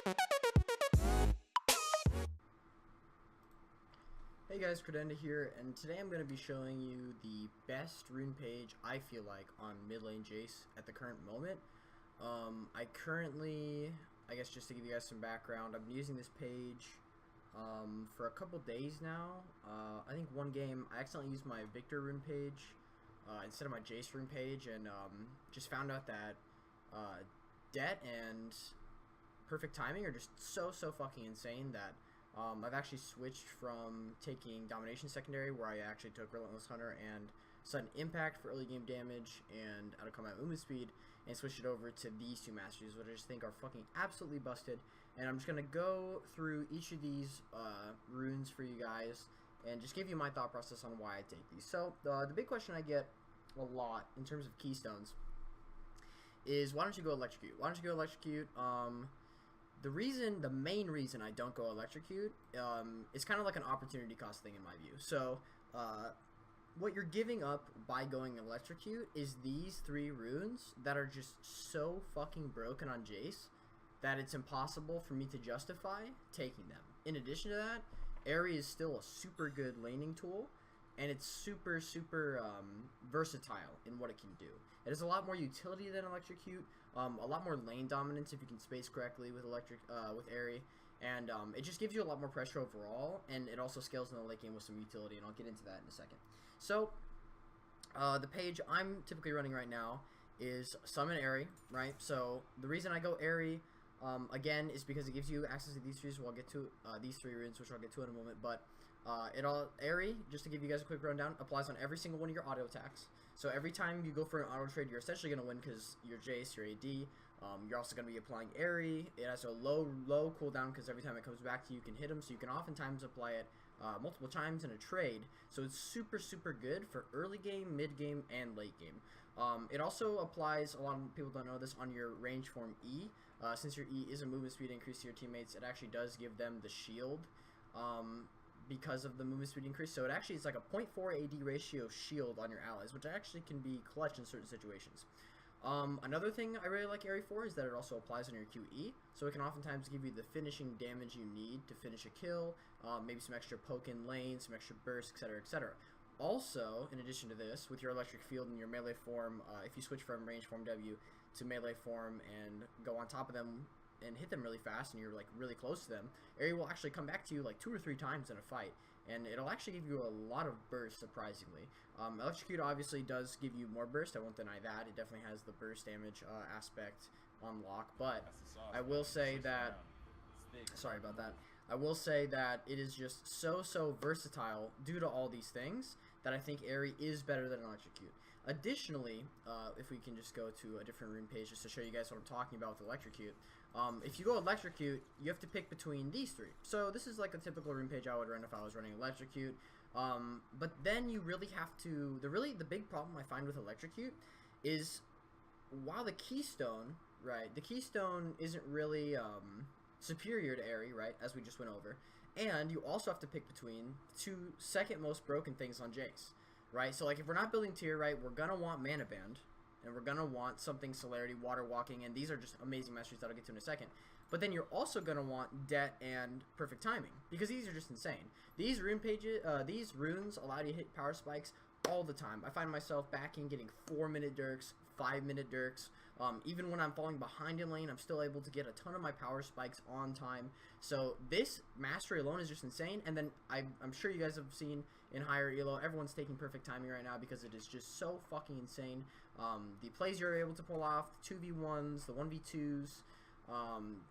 Hey guys, Credenda here, and today I'm going to be showing you the best rune page I feel like on mid lane Jayce at the current moment. I currently, I guess just to give you guys some background, I've been using this page for a couple days now. I think one game I accidentally used my Victor rune page instead of my Jayce rune page, and just found out that Det and perfect timing are just so fucking insane that I've actually switched from taking Domination Secondary, where I actually took Relentless Hunter and Sudden Impact for early game damage and out of combat movement speed, and switched it over to these two masteries, which I just think are fucking absolutely busted. And I'm just going to go through each of these runes for you guys and just give you my thought process on why I take these. So the big question I get a lot in terms of keystones is, why don't you go Electrocute? Why don't you go Electrocute? The main reason I don't go Electrocute is kind of like an opportunity cost thing in my view. So, what you're giving up by going Electrocute is these three runes that are just so fucking broken on Jayce that it's impossible for me to justify taking them. In addition to that, Airy is still a super good laning tool, and it's super versatile in what it can do. It has a lot more utility than Electrocute, a lot more lane dominance if you can space correctly with with Airy, and it just gives you a lot more pressure overall, and it also scales in the late game with some utility, and I'll get into that in a second. So, the page I'm typically running right now is Summon Airy, right? So, the reason I go Airy, again, is because it gives you access to these three, so I'll get to these three runes, which I'll get to in a moment. But Airy, just to give you guys a quick rundown, applies on every single one of your auto attacks. So every time you go for an auto trade, you're essentially going to win because you're Jayce, you're AD. You're also going to be applying Airy. It has a low cooldown because every time it comes back to you, you can hit them. So you can oftentimes apply it multiple times in a trade. So it's super good for early game, mid game, and late game. It also applies, a lot of people don't know this, on your range form E. Since your E is a movement speed increase to your teammates, it actually does give them the shield because of the movement speed increase. So it actually is like a 0.4 AD ratio shield on your allies, which actually can be clutch in certain situations. Another thing I really like Airy for is that it also applies on your QE, so it can oftentimes give you the finishing damage you need to finish a kill, maybe some extra poke in lane, some extra burst, etc, etc. Also, in addition to this, with your electric field and your melee form, if you switch from range form W to melee form and go on top of them and hit them really fast and you're like really close to them, Airy will actually come back to you like 2 or 3 times in a fight, and it'll actually give you a lot of burst, surprisingly. Electrocute obviously does give you more burst, I won't deny that. It definitely has the burst damage aspect on lock, but I will say that, sorry about that, I will say that it is just so versatile due to all these things that I think Airy is better than Electrocute. Additionally, if we can just go to a different rune page just to show you guys what I'm talking about with Electrocute. If you go Electrocute, you have to pick between these three. So this is like a typical rune page I would run if I was running Electrocute. But then you really have to, the big problem I find with Electrocute is, while the keystone, right, the keystone isn't really superior to Airy, right, as we just went over, and you also have to pick between the two second most broken things on Jayce, right? So like if we're not building tier, right, we're gonna want Mana Band, and we're gonna want something Celerity, Water Walking, and these are just amazing masteries that I'll get to in a second. But then you're also gonna want Det and Perfect Timing, because these are just insane. These rune pages, these runes allow you to hit power spikes all the time. I find myself backing, getting 4-minute dirks, 5-minute dirks. Even when I'm falling behind in lane, I'm still able to get a ton of my power spikes on time. So this mastery alone is just insane. And then I'm sure you guys have seen in higher elo, everyone's taking perfect timing right now because it is just so fucking insane. The plays you're able to pull off, the 2v1s, the 1v2s,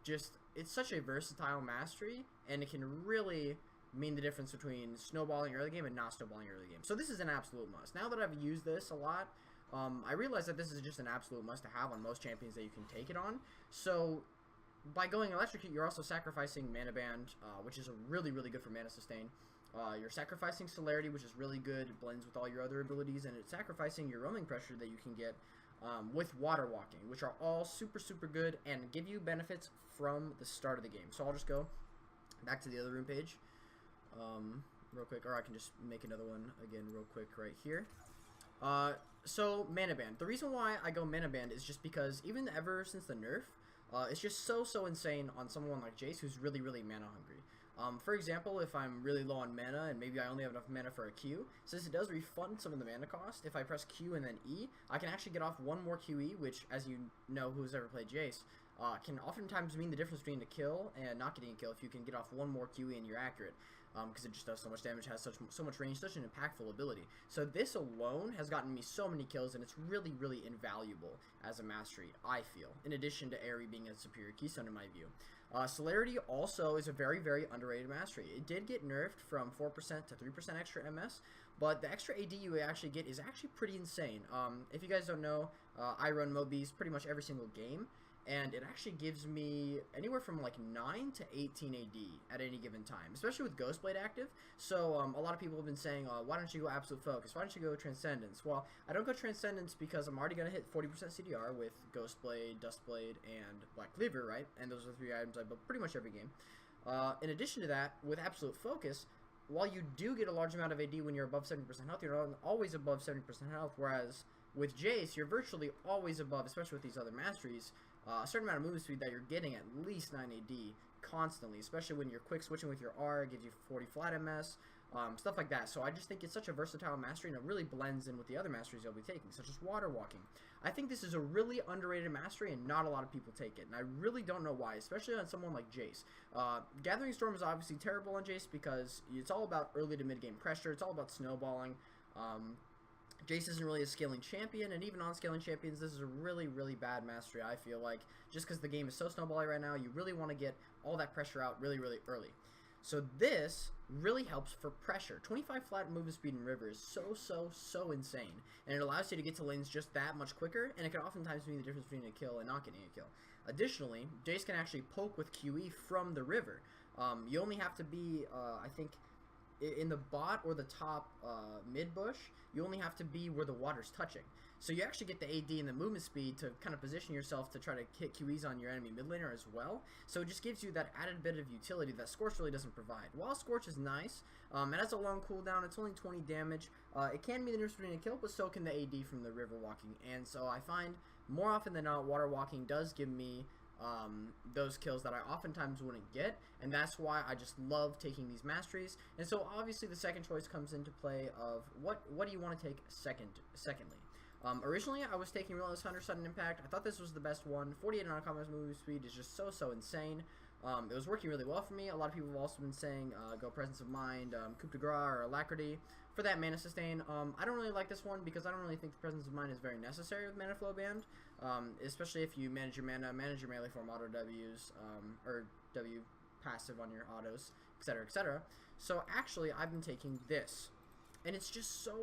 just, it's such a versatile mastery, and it can really mean the difference between snowballing early game and not snowballing early game. So this is an absolute must. Now that I've used this a lot, I realize that this is just an absolute must to have on most champions that you can take it on. So by going Electrocute, you're also sacrificing Mana Band, which is really good for mana sustain. You're sacrificing Celerity, which is really good. It blends with all your other abilities, and it's sacrificing your roaming pressure that you can get with Water Walking, which are all super good and give you benefits from the start of the game. So I'll just go back to the other rune page real quick, or I can just make another one again real quick right here. So Mana Band. The reason why I go Mana Band is just because even ever since the nerf, It's just so insane on someone like Jayce, who's really mana hungry. For example, if I'm really low on mana and maybe I only have enough mana for a Q, since it does refund some of the mana cost, if I press Q and then E, I can actually get off one more QE, which, as you know, who's ever played Jayce, can oftentimes mean the difference between a kill and not getting a kill if you can get off one more QE and you're accurate. Because it just does so much damage, has so much range, such an impactful ability. So this alone has gotten me so many kills, and it's really invaluable as a mastery, I feel, in addition to Airy being a superior keystone in my view. Celerity also is a very underrated mastery. It did get nerfed from 4% to 3% extra MS, but the extra AD you actually get is actually pretty insane. If you guys don't know, I run Mobies pretty much every single game, and it actually gives me anywhere from like 9 to 18 AD at any given time, especially with Ghostblade active. So a lot of people have been saying, why don't you go Absolute Focus? Why don't you go Transcendence? Well, I don't go Transcendence because I'm already going to hit 40% CDR with Ghostblade, Dustblade, and Black Cleaver, right? And those are the 3 items I build pretty much every game. In addition to that, with Absolute Focus, while you do get a large amount of AD when you're above 70% health, you're not always above 70% health, whereas with Jayce, you're virtually always above, especially with these other masteries, a certain amount of movement speed that you're getting at least 9 AD constantly, especially when you're quick switching with your R, it gives you 40 flat MS, stuff like that. So I just think it's such a versatile mastery, and it really blends in with the other masteries you'll be taking, such as Water Walking. I think this is a really underrated mastery, and not a lot of people take it, and I really don't know why, especially on someone like Jayce. Gathering Storm is obviously terrible on Jayce because it's all about early to mid-game pressure, it's all about snowballing. Jayce isn't really a scaling champion, and even on scaling champions, this is a really bad mastery, I feel like. Just because the game is so snowbally right now, you really want to get all that pressure out really early. So this really helps for pressure. 25 flat movement speed in River is so insane, and it allows you to get to lanes just that much quicker, and it can oftentimes mean the difference between a kill and not getting a kill. Additionally, Jayce can actually poke with QE from the River. You only have to be, I think, in the bot or the top mid bush, you only have to be where the water's touching. So you actually get the AD and the movement speed to kind of position yourself to try to hit QEs on your enemy mid laner as well. So it just gives you that added bit of utility that Scorch really doesn't provide. While Scorch is nice, it has a long cooldown, it's only 20 damage, it can be the difference between a kill, but so can the AD from the River Walking. And so I find more often than not, Water Walking does give me those kills that I oftentimes wouldn't get, and that's why I just love taking these masteries. And so obviously the second choice comes into play of what do you want to take secondly. Originally I was taking Relentless Hunter Sudden Impact. I thought this was the best one. 48 non-combat movement speed is just so insane. It was working really well for me. A lot of people have also been saying go Presence of Mind, Coup de Grace, or Alacrity for that mana sustain. I don't really like this one because I don't really think the Presence of Mind is very necessary with Mana Flow Band, especially if you manage your mana, manage your melee form auto Ws, or W passive on your autos, etc. So actually I've been taking this, and it's just so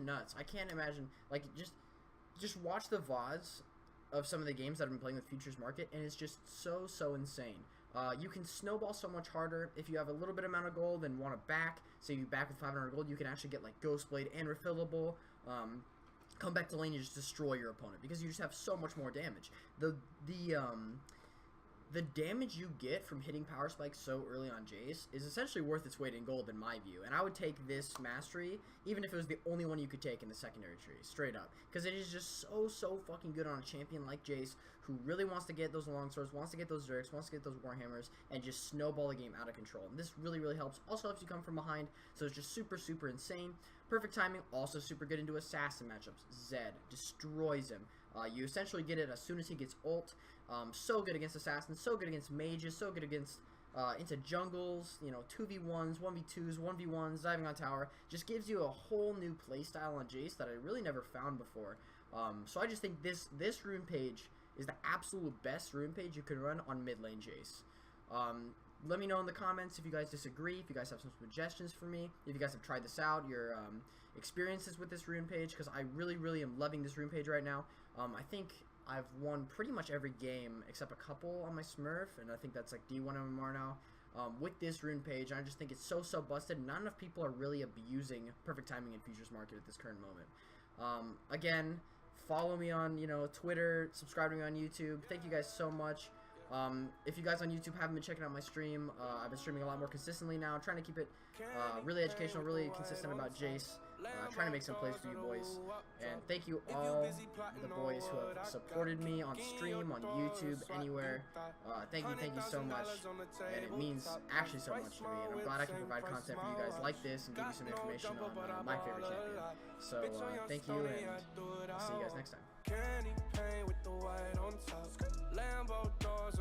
nuts. I can't imagine, like, just watch the VODs of some of the games that I've been playing with Futures Market, and it's just so insane. You can snowball so much harder if you have a little bit amount of gold and want to back. Say you back with 500 gold, you can actually get like Ghostblade and refillable. Come back to lane and just destroy your opponent because you just have so much more damage. The damage you get from hitting Power Spike so early on Jayce is essentially worth its weight in gold in my view, and I would take this mastery even if it was the only one you could take in the secondary tree, straight up, because it is just so fucking good on a champion like Jayce who really wants to get those longswords, wants to get those Zergs, wants to get those Warhammers, and just snowball the game out of control. And this really helps. Also helps you come from behind, so it's just super insane. Perfect timing, also super good into assassin matchups. Zed destroys him. You essentially get it as soon as he gets ult. So good against assassins, so good against mages, so good against into jungles, you know, 2v1s, 1v2s, 1v1s, diving on tower. Just gives you a whole new playstyle on Jayce that I really never found before. So I just think this rune page is the absolute best rune page you can run on mid lane Jayce. Let me know in the comments if you guys disagree, if you guys have some suggestions for me, if you guys have tried this out, your experiences with this rune page, because I really am loving this rune page right now. I think I've won pretty much every game except a couple on my Smurf, and I think that's like D1 MMR now. With this rune page, I just think it's so busted. Not enough people are really abusing perfect timing in Futures Market at this current moment. Again, follow me on, you know, Twitter, subscribe to me on YouTube. Thank you guys so much. If you guys on YouTube haven't been checking out my stream, I've been streaming a lot more consistently now, trying to keep it really educational, really consistent about Jayce. trying to make some plays for you boys. And thank you all the boys who have supported me on stream, on YouTube, anywhere. Thank you so much, and it means actually so much to me, and I'm glad I can provide content for you guys like this and give you some information on my favorite champion. So thank you, and I'll see you guys next time. Candy paint with the white on top. Lambo doors